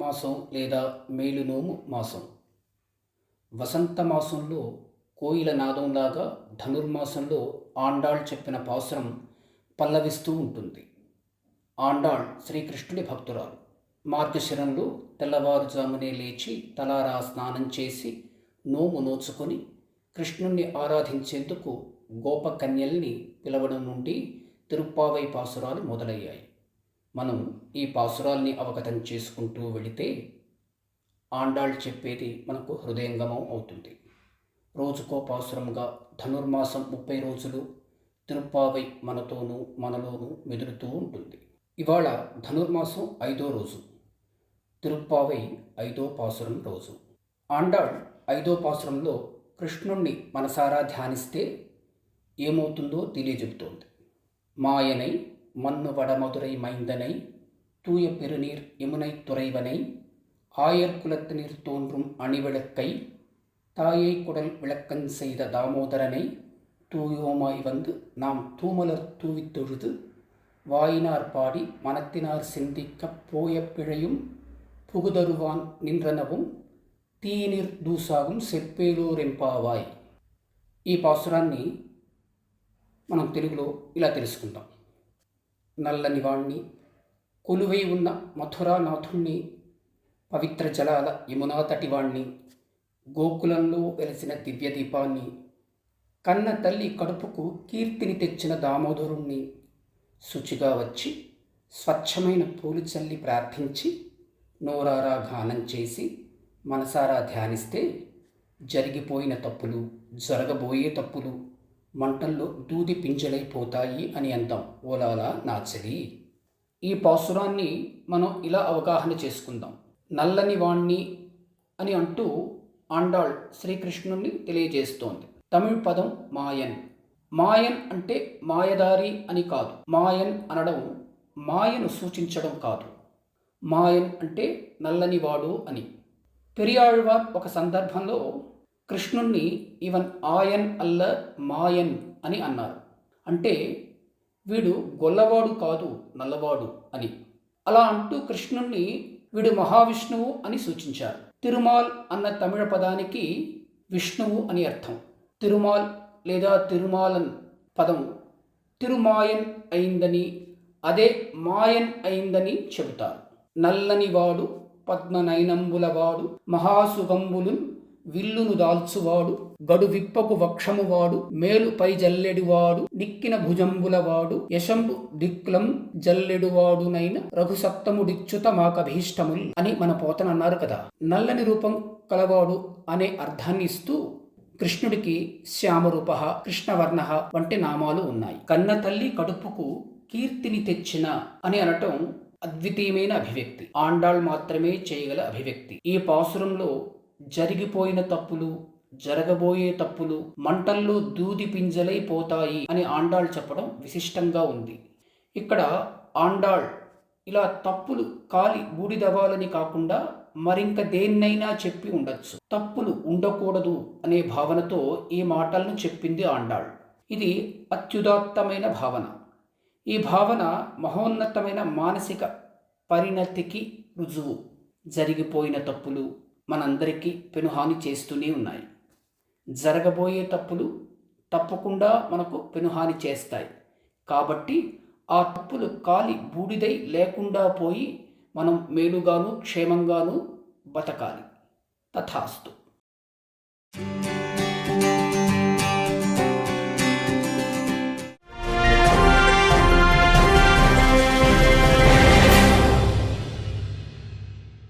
ధనుర్మాసం లేదా మేలునోము మాసం. వసంత మాసంలో కోయిల నాదంలాగా ధనుర్మాసంలో ఆండాళ్ చెప్పిన పాసురం పల్లవిస్తూ ఉంటుంది. ఆండాళ్ శ్రీకృష్ణుడి భక్తురాలు. మార్గశిరంలో తెల్లవారుజామునే లేచి తలారా స్నానం చేసి నోము నోచుకొని కృష్ణుణ్ణి ఆరాధించేందుకు గోపకన్యల్ని పిలవడం నుండి తిరుప్పావై పాసురాలు మొదలయ్యాయి. మనం ఈ పాసురాల్ని అవగతం చేసుకుంటూ వెళితే ఆండాళ్ చెప్పేది మనకు హృదయంగమం అవుతుంది. రోజుకో పాసురంగా ధనుర్మాసం 30 రోజులు తిరుప్పావై మనతోనూ మనలోనూ మెదులుతూ ఉంటుంది. ఇవాళ ధనుర్మాసం 5వ రోజు, తిరుప్పావై 5వ పాసురం రోజు. ఆండాళ్ 5వ పాసురంలో కృష్ణుణ్ణి మనసారా ధ్యానిస్తే ఏమవుతుందో తెలియజెబుతోంది. మాయనై మన్ను వడమధురై మైందనై தூய பெருநீர் யமுனை துறைவனை ஆயர்குலத்தினிர் தோன்றும் அணிவிளக்கை தாயை குடல் விளக்கன் செய்த தாமோதரனை தூயோமாய் வந்து நாம் தூமலர் தூவித் தொழுது வாயினார் பாடி மனத்தினார் சிந்திக்கப் போய பிழையும் புகுதருவான் நின்றனவும் తీనిర్ దూసాగం సెప్పేలూరెంపావాయ్. ఈ పాసురాన్ని మనం తెలుగులో ఇలా తెలుసుకుందాం. నల్లని వాణ్ణి, కొలువై ఉన్న మథురానాథుణ్ణి, పవిత్ర జలాల యమునా తటివాణ్ణి, గోకులంలో వెలిసిన దివ్యదీపాన్ని, కన్న తల్లి కడుపుకు కీర్తిని తెచ్చిన దామోదరుణ్ణి, శుచిగా వచ్చి స్వచ్ఛమైన పూలు చల్లి ప్రార్థించి నోరారా గానం చేసి మనసారా ధ్యానిస్తే జరిగిపోయిన తప్పులు, జరగబోయే తప్పులు మంటల్లో దూది పింజలైపోతాయి అని అందాం. ఓలాలా నాచలి. ఈ పాసురాన్ని మనం ఇలా అవగాహన చేసుకుందాం. నల్లని వాణ్ణి అని అంటూ ఆండాళ్ శ్రీకృష్ణుణ్ణి తెలియజేస్తోంది. తమిళ్ పదం మాయన్. మాయన్ అంటే మాయదారి అని కాదు. మాయన్ అనడం మాయను సూచించడం కాదు. మాయన్ అంటే నల్లనివాడు అని. పెరియాళ్వార్ ఒక సందర్భంలో కృష్ణుణ్ణి ఇవన్ ఆయన్ అల్ల మాయన్ అని అన్నారు. అంటే వీడు గొల్లవాడు కాదు, నల్లవాడు అని. అలా అంటూ కృష్ణుణ్ణి వీడు మహావిష్ణువు అని సూచించారు. తిరుమాల్ అన్న తమిళ పదానికి విష్ణువు అని అర్థం. తిరుమాల్ లేదా తిరుమాలన్ పదం తిరుమాయన్ అయిందని, అదే మాయన్ అయిందని చెబుతారు. నల్లనివాడు, పద్మనయనంబులవాడు, మహాసుగంబులున్ విల్లును దాల్చువాడు, గడు విప్పకు వక్షమువాడు, మేలు పై జల్లెడువాడు, నిక్కిన భుజంబులవాడు, యశంబు దిక్లం జల్లెడువాడునైన రఘుసప్తముడిచ్యుత మాకభీష్టముల్ అని మన పోతన అన్నారు కదా. నల్లని రూపం కలవాడు అనే అర్థాన్ని ఇస్తూ కృష్ణుడికి శ్యామరూప, కృష్ణవర్ణ వంటి నామాలు ఉన్నాయి. కన్న తల్లి కడుపుకు కీర్తిని తెచ్చిన అని అనటం అద్వితీయమైన అభివ్యక్తి. ఆండాళ్ మాత్రమే చేయగల అభివ్యక్తి. ఈ పాసురంలో జరిగిపోయిన తప్పులు, జరగబోయే తప్పులు మంటల్లో దూది పింజలై పోతాయి అని ఆండాళ్ చెప్పడం విశిష్టంగా ఉంది. ఇక్కడ ఆండాళ్ ఇలా తప్పులు కాలి బూడిదవ్వాలని కాకుండా మరింక దేన్నైనా చెప్పి ఉండొచ్చు. తప్పులు ఉండకూడదు అనే భావనతో ఈ మాటలను చెప్పింది ఆండాళ్. ఇది అత్యుదాత్తమైన భావన. ఈ భావన మహోన్నతమైన మానసిక పరిణతికి రుజువు. జరిగిపోయిన తప్పులు మనందరికీ పెనుహాని చేస్తూనే ఉన్నాయి. జరగబోయే తప్పులు తప్పకుండా మనకు పెనుహాని చేస్తాయి. కాబట్టి ఆ తప్పులు కాలి బూడిదై లేకుండా పోయి మనం మేలుగాను క్షేమంగాను బతకాలి. తథాస్తు.